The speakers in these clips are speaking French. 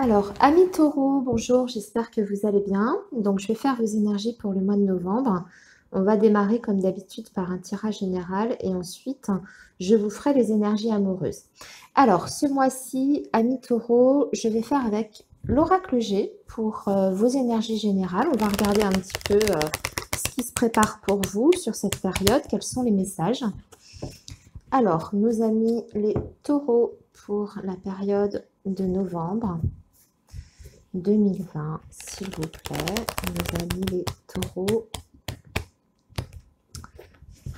Alors, amis taureaux, bonjour, j'espère que vous allez bien. Donc, je vais faire vos énergies pour le mois de novembre. On va démarrer comme d'habitude par un tirage général et ensuite, je vous ferai les énergies amoureuses. Alors, ce mois-ci, amis taureaux, je vais faire avec l'oracle G pour vos énergies générales. On va regarder un petit peu ce qui se prépare pour vous sur cette période, quels sont les messages. Alors, nos amis les taureaux pour la période de novembre 2020, s'il vous plaît, mes amis les taureaux,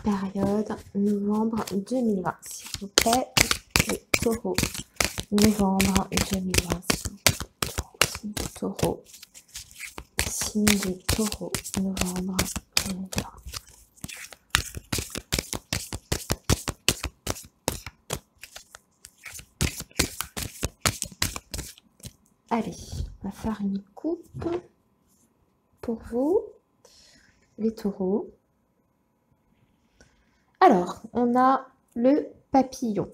période novembre 2020, s'il vous plaît, les taureaux, novembre 2020, signe du taureau, signe du taureau, novembre 2020. Allez, on va faire une coupe pour vous, les taureaux. Alors, on a le papillon.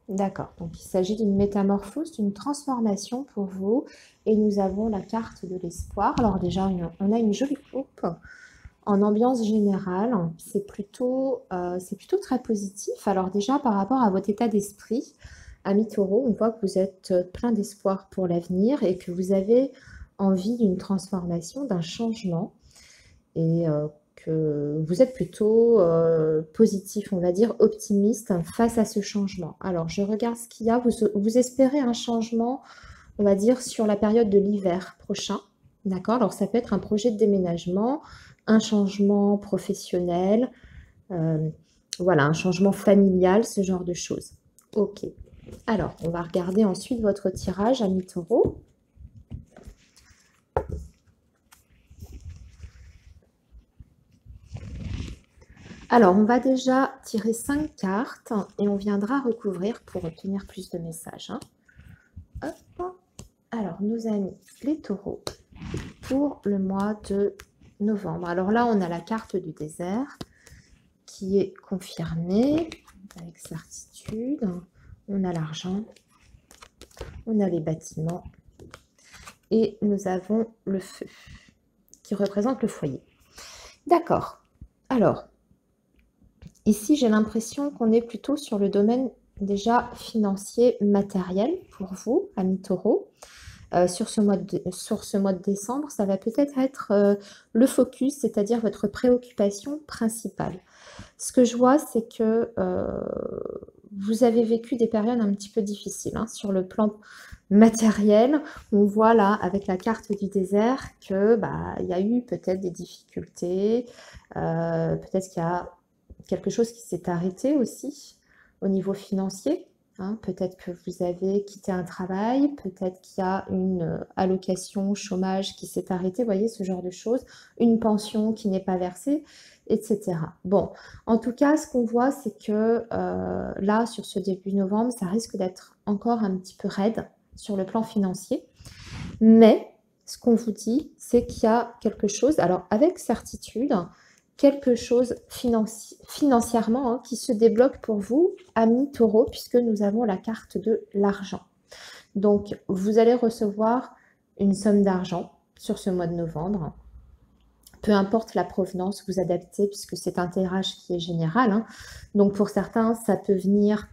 D'accord, donc il s'agit d'une métamorphose, d'une transformation pour vous. Et nous avons la carte de l'espoir. Alors déjà, on a une jolie coupe en ambiance générale. C'est plutôt très positif. Alors déjà, par rapport à votre état d'esprit, amis taureaux, on voit que vous êtes plein d'espoir pour l'avenir et que vous avez envie d'une transformation, d'un changement. Et que vous êtes plutôt positif, on va dire optimiste face à ce changement. Alors, je regarde ce qu'il y a. Vous espérez un changement, on va dire, sur la période de l'hiver prochain. D'accord? Alors, ça peut être un projet de déménagement, un changement professionnel, voilà, un changement familial, ce genre de choses. Ok. Alors, on va regarder ensuite votre tirage, amis taureaux. Alors, on va déjà tirer 5 cartes et on viendra recouvrir pour obtenir plus de messages. Hein. Hop. Alors, nos amis, les taureaux, pour le mois de novembre. Alors là, on a la carte du désert qui est confirmée avec certitude. On a l'argent, on a les bâtiments et nous avons le feu qui représente le foyer. D'accord. Alors, ici, j'ai l'impression qu'on est plutôt sur le domaine déjà financier, matériel pour vous, amis taureaux. Sur ce mois de décembre, ça va peut-être être le focus, c'est-à-dire votre préoccupation principale. Ce que je vois, c'est que vous avez vécu des périodes un petit peu difficiles hein, sur le plan matériel. On voit là, avec la carte du désert, que il y a eu peut-être des difficultés, peut-être qu'il y a quelque chose qui s'est arrêté aussi au niveau financier. Hein, peut-être que vous avez quitté un travail, peut-être qu'il y a une allocation chômage qui s'est arrêtée, vous voyez, ce genre de choses, une pension qui n'est pas versée, etc. Bon, en tout cas, ce qu'on voit, c'est que là, sur ce début novembre, ça risque d'être encore un petit peu raide sur le plan financier. Mais ce qu'on vous dit, c'est qu'il y a quelque chose, alors avec certitude, quelque chose financièrement hein, qui se débloque pour vous, amis taureaux, puisque nous avons la carte de l'argent. Donc, vous allez recevoir une somme d'argent sur ce mois de novembre. Peu importe la provenance, vous adaptez, puisque c'est un tirage qui est général. Hein. Donc, pour certains, ça peut venir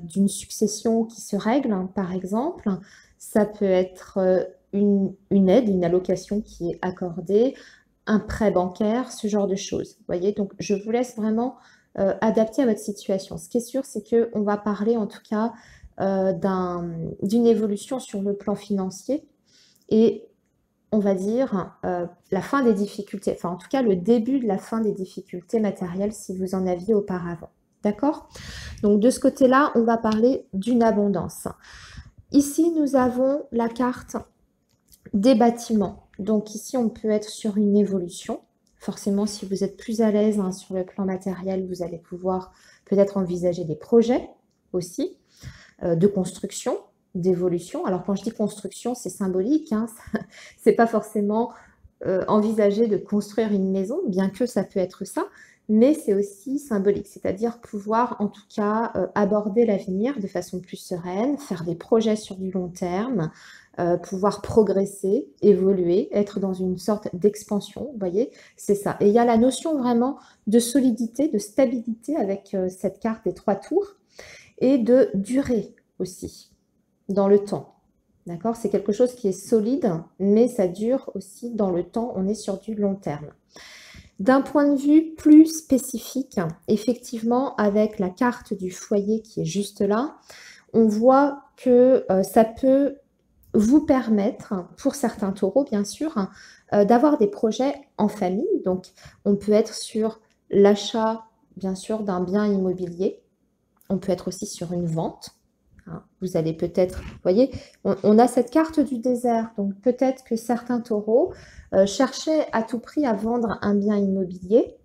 d'une succession qui se règle, hein, par exemple. Ça peut être une aide, une allocation qui est accordée, un prêt bancaire, ce genre de choses. Vous voyez, donc je vous laisse vraiment adapter à votre situation. Ce qui est sûr, c'est qu'on va parler en tout cas d'une évolution sur le plan financier et on va dire la fin des difficultés, enfin en tout cas le début de la fin des difficultés matérielles si vous en aviez auparavant. D'accord? Donc de ce côté-là, on va parler d'une abondance. Ici, nous avons la carte des bâtiments. Donc ici, on peut être sur une évolution. Forcément, si vous êtes plus à l'aise hein, sur le plan matériel, vous allez pouvoir peut-être envisager des projets aussi de construction, d'évolution. Alors quand je dis construction, c'est symbolique. Hein, c'est pas forcément envisager de construire une maison, bien que ça peut être ça. mais c'est aussi symbolique, c'est-à-dire pouvoir en tout cas aborder l'avenir de façon plus sereine, faire des projets sur du long terme, pouvoir progresser, évoluer, être dans une sorte d'expansion, vous voyez, c'est ça. Et il y a la notion vraiment de solidité, de stabilité avec cette carte des 3 tours et de durée aussi dans le temps. D'accord? C'est quelque chose qui est solide, mais ça dure aussi dans le temps, on est sur du long terme. D'un point de vue plus spécifique, effectivement, avec la carte du foyer qui est juste là, on voit que ça peut vous permettre, pour certains taureaux bien sûr, d'avoir des projets en famille. Donc, on peut être sur l'achat, bien sûr, d'un bien immobilier. On peut être aussi sur une vente. Vous allez peut-être, vous voyez, on a cette carte du désert, donc peut-être que certains taureaux cherchaient à tout prix à vendre un bien immobilier.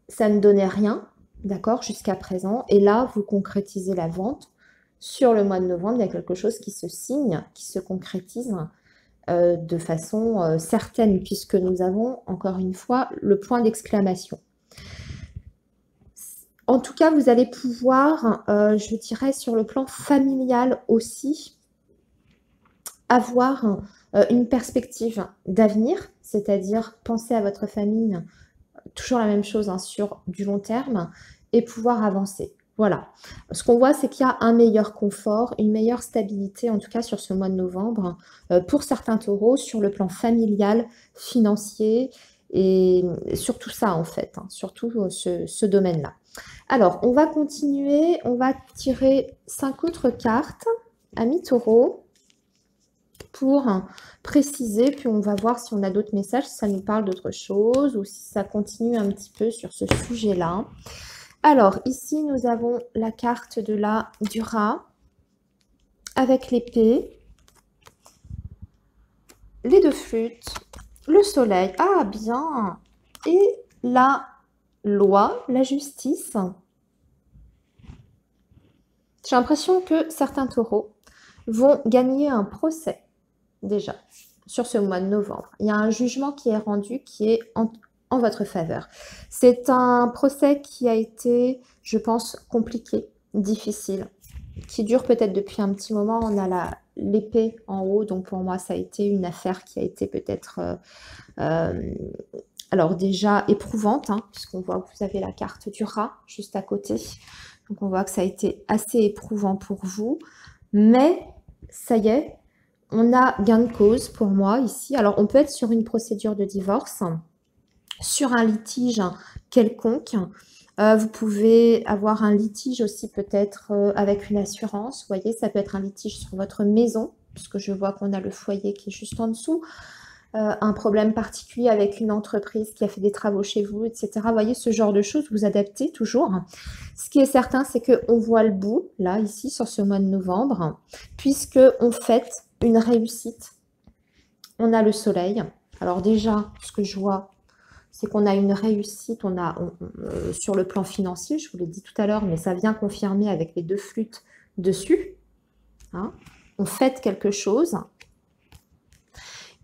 Ça ne donnait rien, d'accord, jusqu'à présent. Et là, vous concrétisez la vente. Sur le mois de novembre, il y a quelque chose qui se signe, qui se concrétise de façon certaine, puisque nous avons, encore une fois, le point d'exclamation. En tout cas, vous allez pouvoir, je dirais, sur le plan familial aussi, avoir une perspective d'avenir, c'est-à-dire penser à votre famille, toujours la même chose, hein, sur du long terme, et pouvoir avancer. Voilà. Ce qu'on voit, c'est qu'il y a un meilleur confort, une meilleure stabilité, en tout cas sur ce mois de novembre, pour certains taureaux, sur le plan familial, financier, et surtout ça, en fait, hein, surtout ce domaine-là. Alors, on va continuer, on va tirer 5 autres cartes, amis taureaux, pour préciser, puis on va voir si on a d'autres messages, si ça nous parle d'autre chose ou si ça continue un petit peu sur ce sujet-là. Alors, ici, nous avons la carte du rat avec l'épée, les 2 flûtes, le soleil, ah bien, et la loi, la justice. J'ai l'impression que certains taureaux vont gagner un procès déjà sur ce mois de novembre. Il y a un jugement qui est rendu qui est en votre faveur. C'est un procès qui a été, je pense, compliqué, difficile, qui dure peut-être depuis un petit moment. On a l'épée en haut, donc pour moi, ça a été une affaire qui a été peut-être, alors déjà éprouvante, hein, puisqu'on voit que vous avez la carte du rat juste à côté. Donc on voit que ça a été assez éprouvant pour vous, mais ça y est, on a gain de cause pour moi ici. Alors, on peut être sur une procédure de divorce, sur un litige quelconque. Vous pouvez avoir un litige aussi peut-être avec une assurance. Vous voyez, ça peut être un litige sur votre maison, puisque je vois qu'on a le foyer qui est juste en dessous. Un problème particulier avec une entreprise qui a fait des travaux chez vous, etc. Vous voyez, ce genre de choses, vous adaptez toujours. Ce qui est certain, c'est qu'on voit le bout, là, ici, sur ce mois de novembre, puisqu'on fête une réussite. On a le soleil. Alors déjà, ce que je vois, c'est qu'on a une réussite, sur le plan financier, je vous l'ai dit tout à l'heure, mais ça vient confirmer avec les 2 flûtes dessus. Hein. On fête quelque chose.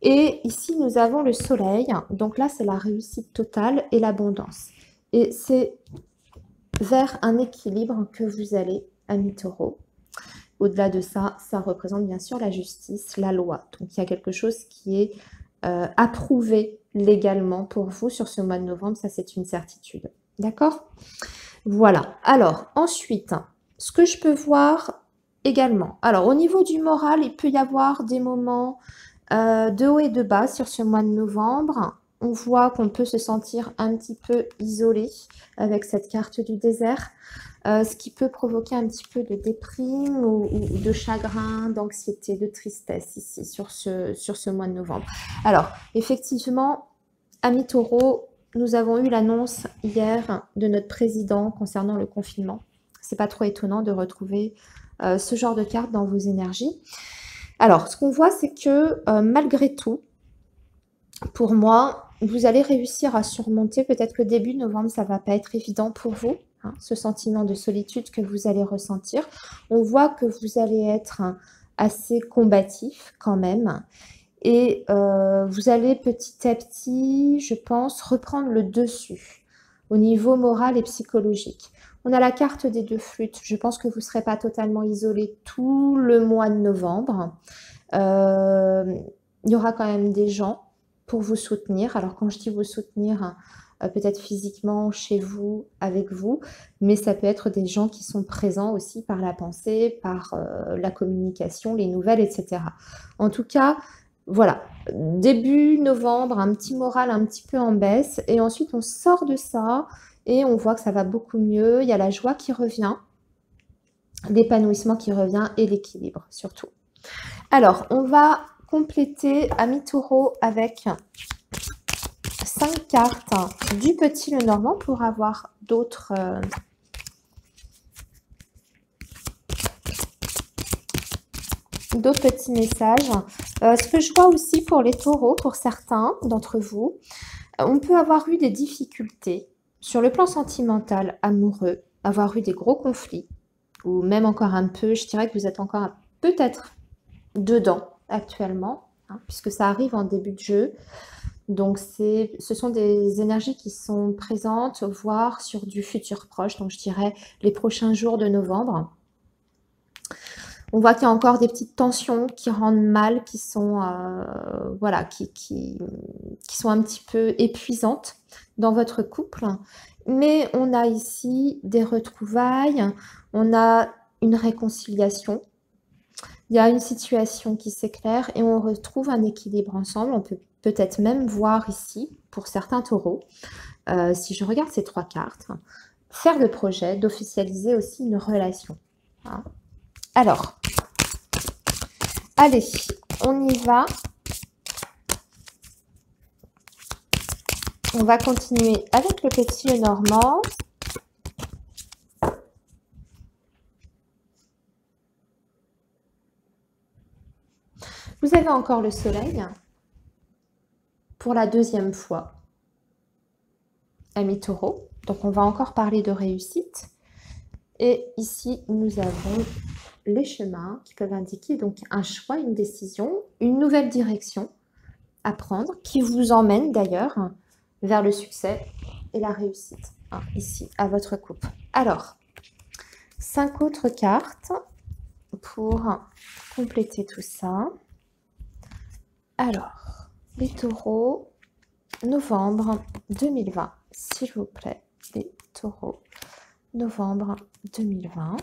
Et ici, nous avons le soleil. Donc là, c'est la réussite totale et l'abondance. Et c'est vers un équilibre que vous allez, amis taureaux. Au-delà de ça, ça représente bien sûr la justice, la loi. Donc, il y a quelque chose qui est approuvé légalement pour vous sur ce mois de novembre. Ça, c'est une certitude. D'accord? Voilà. Alors, ensuite, ce que je peux voir également. Alors, au niveau du moral, il peut y avoir des moments de haut et de bas sur ce mois de novembre. On voit qu'on peut se sentir un petit peu isolé avec cette carte du désert, ce qui peut provoquer un petit peu de déprime ou de chagrin, d'anxiété, de tristesse ici sur ce mois de novembre. Alors, effectivement, amis taureaux, nous avons eu l'annonce hier de notre président concernant le confinement. C'est pas trop étonnant de retrouver ce genre de carte dans vos énergies. Alors, ce qu'on voit, c'est que malgré tout, pour moi, vous allez réussir à surmonter. Peut-être que début novembre, ça ne va pas être évident pour vous, hein, ce sentiment de solitude que vous allez ressentir. On voit que vous allez être assez combatif quand même. Et vous allez petit à petit, je pense, reprendre le dessus. au niveau moral et psychologique. On a la carte des 2 flûtes. Je pense que vous ne serez pas totalement isolé tout le mois de novembre. Il y aura quand même des gens pour vous soutenir. Alors quand je dis vous soutenir, peut-être physiquement chez vous, avec vous, mais ça peut être des gens qui sont présents aussi par la pensée, par la communication, les nouvelles, etc. En tout cas, voilà, début novembre, un petit moral un petit peu en baisse, et ensuite on sort de ça et on voit que ça va beaucoup mieux. Il y a la joie qui revient, l'épanouissement qui revient et l'équilibre surtout. Alors, on va compléter Amis Taureau avec 5 cartes du Petit Lenormand pour avoir d'autres petits messages. Ce que je vois aussi pour les taureaux, pour certains d'entre vous, on peut avoir eu des difficultés sur le plan sentimental, amoureux, avoir eu des gros conflits, ou même encore un peu, je dirais que vous êtes encore peut-être dedans actuellement, hein, puisque ça arrive en début de jeu. Donc, ce sont des énergies qui sont présentes, voire sur du futur proche, donc je dirais les prochains jours de novembre. On voit qu'il y a encore des petites tensions qui rendent mal, qui sont, voilà, qui sont un petit peu épuisantes dans votre couple. Mais on a ici des retrouvailles, on a une réconciliation. Il y a une situation qui s'éclaire et on retrouve un équilibre ensemble. On peut peut-être même voir ici, pour certains taureaux, si je regarde ces 3 cartes, faire le projet d'officialiser aussi une relation. Hein. Alors, allez, on y va. On va continuer avec le Petit Lenormand. Vous avez encore le soleil pour la 2e fois, Amis Taureau. Donc, on va encore parler de réussite. Et ici, nous avons les chemins qui peuvent indiquer donc un choix, une décision, une nouvelle direction à prendre qui vous emmène d'ailleurs vers le succès et la réussite, hein, ici, à votre couple. Alors, 5 autres cartes pour compléter tout ça. Alors, les taureaux, novembre 2020, s'il vous plaît, les taureaux, novembre 2020.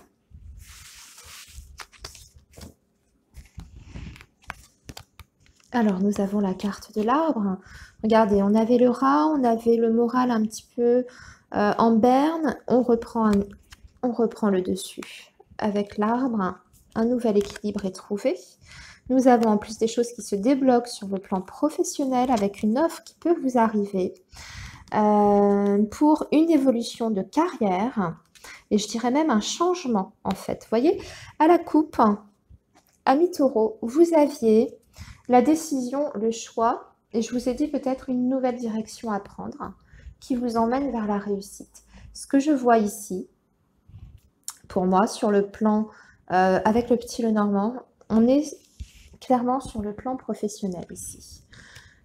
Alors, nous avons la carte de l'arbre. Regardez, on avait le rat, on avait le moral un petit peu en berne. On reprend le dessus. Avec l'arbre, un nouvel équilibre est trouvé. Nous avons en plus des choses qui se débloquent sur le plan professionnel avec une offre qui peut vous arriver pour une évolution de carrière. Et je dirais même un changement, en fait. Vous voyez, à la coupe, Amis Taureau, vous aviez la décision, le choix, et je vous ai dit peut-être une nouvelle direction à prendre qui vous emmène vers la réussite. Ce que je vois ici, pour moi, sur le plan, avec le Petit Lenormand, on est clairement sur le plan professionnel ici.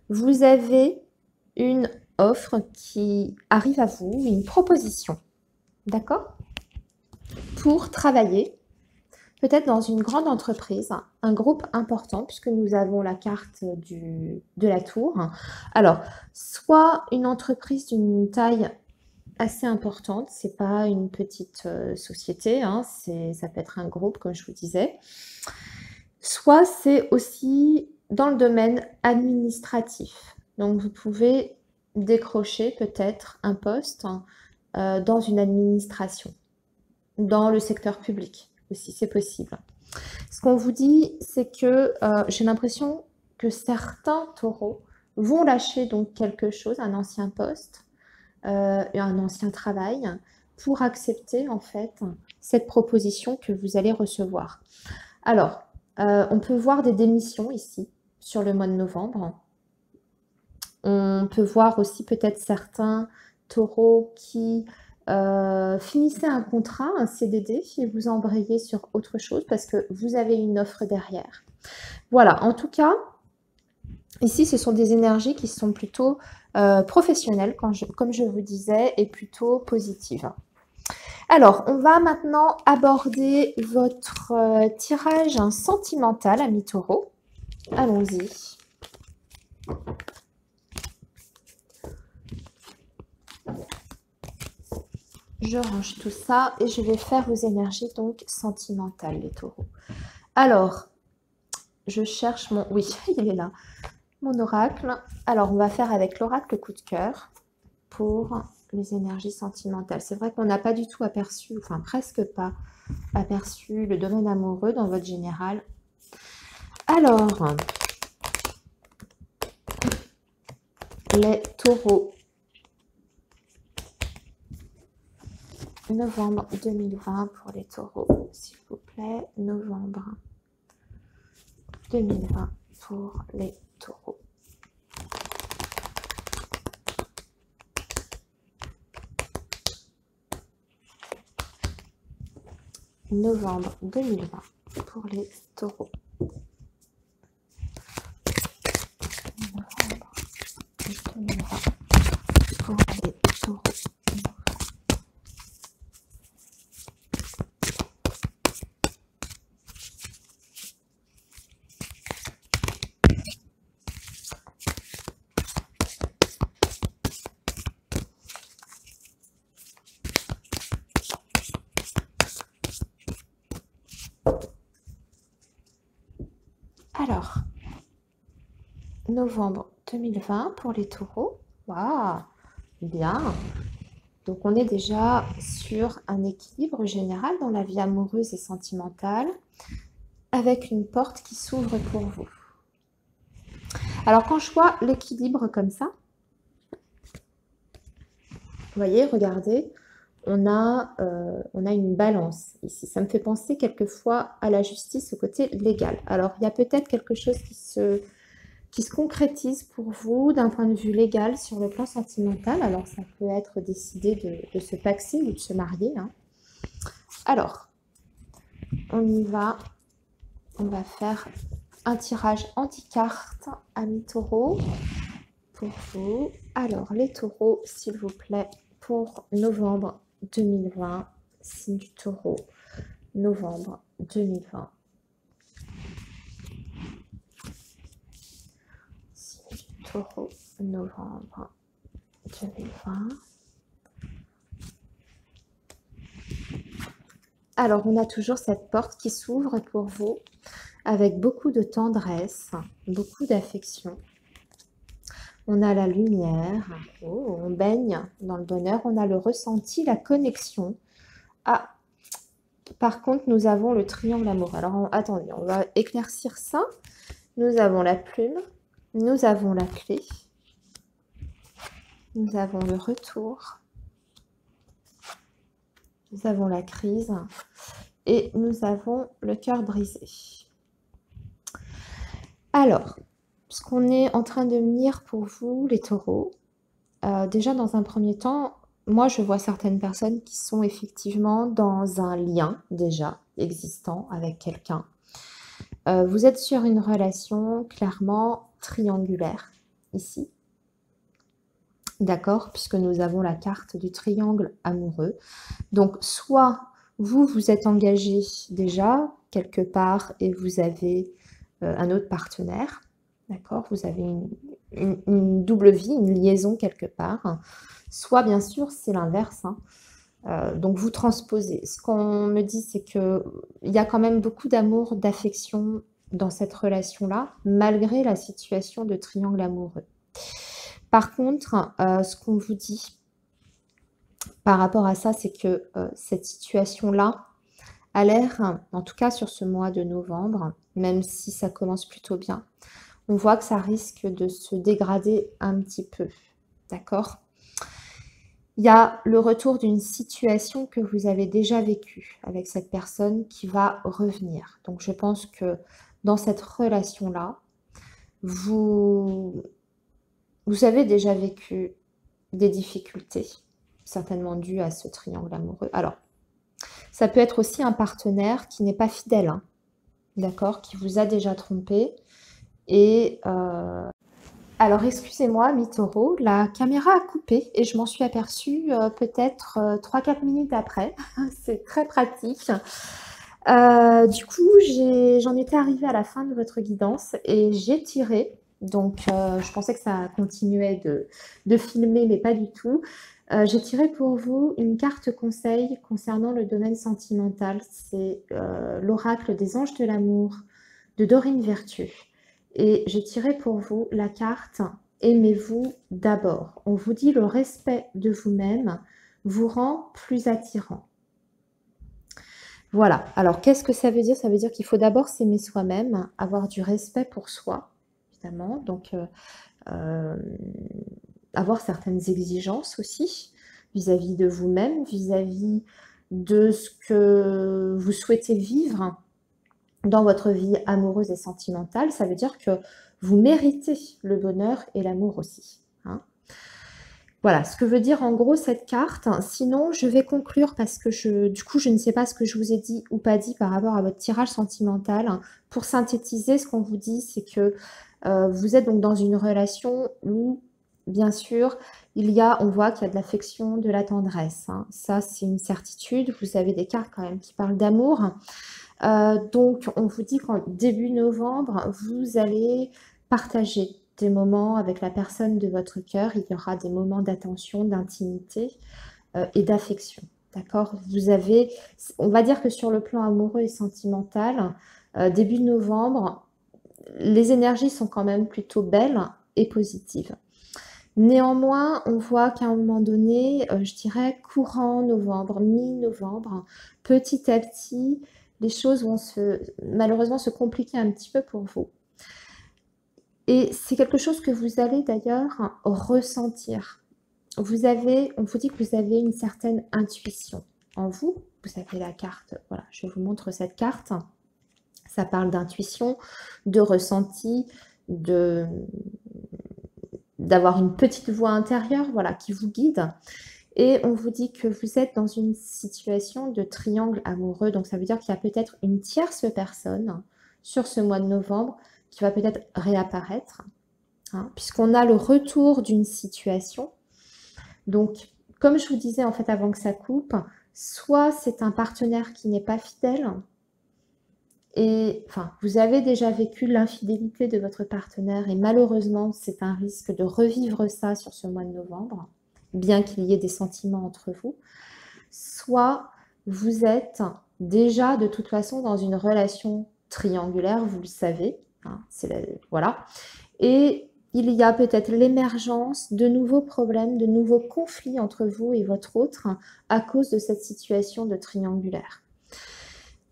Vous avez une offre qui arrive à vous, une proposition, d'accord? Pour travailler peut-être dans une grande entreprise, un groupe important, puisque nous avons la carte de la tour. Alors, soit une entreprise d'une taille assez importante, c'est pas une petite société, hein, ça peut être un groupe, comme je vous disais. Soit c'est aussi dans le domaine administratif. Donc, vous pouvez décrocher peut-être un poste dans une administration, dans le secteur public aussi, c'est possible. Ce qu'on vous dit, c'est que j'ai l'impression que certains taureaux vont lâcher donc quelque chose, un ancien poste, un ancien travail, pour accepter en fait cette proposition que vous allez recevoir. Alors, on peut voir des démissions ici, sur le mois de novembre. On peut voir aussi peut-être certains taureaux qui finissez un contrat, un CDD, et vous embrayez sur autre chose parce que vous avez une offre derrière. Voilà, en tout cas, Ici, ce sont des énergies qui sont plutôt professionnelles, comme je vous disais, et plutôt positives. Alors, on va maintenant aborder votre tirage sentimental, ami Taureau. Allons-y. Je range tout ça et je vais faire vos énergies donc sentimentales, les taureaux. Alors, je cherche mon... Oui, il est là. Mon oracle. Alors, on va faire avec l'oracle coup de cœur pour les énergies sentimentales. C'est vrai qu'on n'a pas du tout aperçu, enfin presque pas aperçu le domaine amoureux dans votre général. Alors, les taureaux. Novembre 2020 pour les taureaux, s'il vous plaît. Novembre 2020 pour les taureaux. Novembre 2020 pour les taureaux. Novembre 2020 pour les taureaux. Alors, novembre 2020 pour les taureaux. Waouh, bien. Donc, on est déjà sur un équilibre général dans la vie amoureuse et sentimentale, avec une porte qui s'ouvre pour vous. Alors, quand je vois l'équilibre comme ça, vous voyez, regardez, on a une balance ici. Ça me fait penser quelquefois à la justice au côté légal. Alors, il y a peut-être quelque chose qui se concrétise pour vous d'un point de vue légal sur le plan sentimental. Alors, ça peut être décidé de se paxer ou de se marier. Hein. Alors, on y va. On va faire un tirage anti-carte, ami taureau, pour vous. Alors, les taureaux, s'il vous plaît, pour novembre 2020, signe du taureau, novembre 2020. Signe du taureau, novembre 2020. Alors, on a toujours cette porte qui s'ouvre pour vous avec beaucoup de tendresse, beaucoup d'affection. On a la lumière, oh, on baigne dans le bonheur, on a le ressenti, la connexion. Ah, par contre, nous avons le triangle amoureux. Alors, attendez, on va éclaircir ça. Nous avons la plume, nous avons la clé, nous avons le retour, nous avons la crise et nous avons le cœur brisé. Alors, ce qu'on est en train de me dire pour vous, les taureaux, déjà dans un premier temps, moi je vois certaines personnes qui sont effectivement dans un lien déjà existant avec quelqu'un. Vous êtes sur une relation clairement triangulaire ici. D'accord, puisque nous avons la carte du triangle amoureux. Donc, soit vous êtes engagé déjà quelque part et vous avez un autre partenaire, d'accord, vous avez une double vie, une liaison quelque part. Soit, bien sûr, c'est l'inverse. Hein. Donc, vous transposez. Ce qu'on me dit, c'est qu'il y a quand même beaucoup d'amour, d'affection dans cette relation-là, malgré la situation de triangle amoureux. Par contre, ce qu'on vous dit par rapport à ça, c'est que cette situation-là a l'air, en tout cas sur ce mois de novembre, même si ça commence plutôt bien, on voit que ça risque de se dégrader un petit peu. D'accord ? Il y a le retour d'une situation que vous avez déjà vécue avec cette personne qui va revenir. Donc, je pense que dans cette relation-là, vous avez déjà vécu des difficultés, certainement dues à ce triangle amoureux. Alors, ça peut être aussi un partenaire qui n'est pas fidèle, hein, d'accord, qui vous a déjà trompé et Alors, excusez-moi, mi-taureau, la caméra a coupé et je m'en suis aperçue peut-être 3-4 minutes après. C'est très pratique. Du coup, j'en étais arrivée à la fin de votre guidance et j'ai tiré. Donc, je pensais que ça continuait de filmer, mais pas du tout. J'ai tiré pour vous une carte conseil concernant le domaine sentimental. C'est l'oracle des anges de l'amour de Dorine Vertu. Et j'ai tiré pour vous la carte Aimez-vous d'abord. On vous dit le respect de vous-même vous rend plus attirant. Voilà. Alors, qu'est-ce que ça veut dire? Ça veut dire qu'il faut d'abord s'aimer soi-même, avoir du respect pour soi, évidemment. Donc, avoir certaines exigences aussi vis-à-vis de vous-même, vis-à-vis de ce que vous souhaitez vivre dans votre vie amoureuse et sentimentale. Ça veut dire que vous méritez le bonheur et l'amour aussi. Hein. Voilà ce que veut dire en gros cette carte. Sinon, je vais conclure parce que du coup, je ne sais pas ce que je vous ai dit ou pas dit par rapport à votre tirage sentimental. Pour synthétiser, ce qu'on vous dit, c'est que vous êtes donc dans une relation où, bien sûr, on voit qu'il y a de l'affection, de la tendresse. Hein. Ça, c'est une certitude. Vous avez des cartes quand même qui parlent d'amour. Donc, on vous dit qu'en début novembre, vous allez partager des moments avec la personne de votre cœur. Il y aura des moments d'attention, d'intimité et d'affection. D'accord? On va dire que sur le plan amoureux et sentimental, début novembre, les énergies sont quand même plutôt belles et positives. Néanmoins, on voit qu'à un moment donné, je dirais courant novembre, mi-novembre, petit à petit, les choses vont malheureusement se compliquer un petit peu pour vous. Et c'est quelque chose que vous allez d'ailleurs ressentir. On vous dit que vous avez une certaine intuition en vous. Vous avez la carte, voilà, je vous montre cette carte. Ça parle d'intuition, de ressenti, d'avoir une petite voix intérieure, voilà, qui vous guide. Et on vous dit que vous êtes dans une situation de triangle amoureux. Donc, ça veut dire qu'il y a peut-être une tierce personne sur ce mois de novembre qui va peut-être réapparaître, hein, puisqu'on a le retour d'une situation. Donc, comme je vous disais en fait avant que ça coupe, soit c'est un partenaire qui n'est pas fidèle, et enfin, vous avez déjà vécu l'infidélité de votre partenaire et malheureusement, c'est un risque de revivre ça sur ce mois de novembre, bien qu'il y ait des sentiments entre vous. Soit vous êtes déjà de toute façon dans une relation triangulaire, vous le savez, hein, voilà. Et il y a peut-être l'émergence de nouveaux problèmes, de nouveaux conflits entre vous et votre autre à cause de cette situation de triangulaire.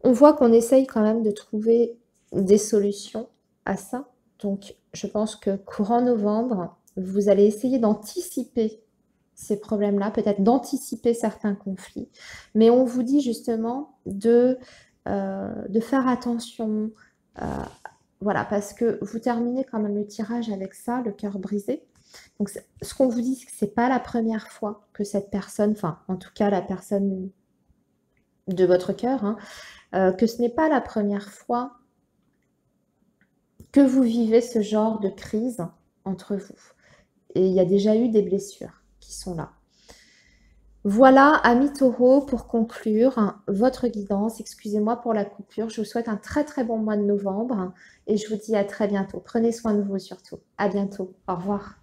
On voit qu'on essaye quand même de trouver des solutions à ça. Donc, je pense que courant novembre, vous allez essayer d'anticiper ces problèmes-là, peut-être d'anticiper certains conflits. Mais on vous dit justement de faire attention, voilà, parce que vous terminez quand même le tirage avec ça, le cœur brisé. Donc, ce qu'on vous dit, c'est que ce n'est pas la première fois que cette personne, enfin, en tout cas, la personne de votre cœur, hein, que ce n'est pas la première fois que vous vivez ce genre de crise entre vous. Et il y a déjà eu des blessures qui sont là. Voilà, amis taureaux, pour conclure votre guidance. Excusez-moi pour la coupure. Je vous souhaite un très très bon mois de novembre et je vous dis à très bientôt. Prenez soin de vous surtout. À bientôt. Au revoir.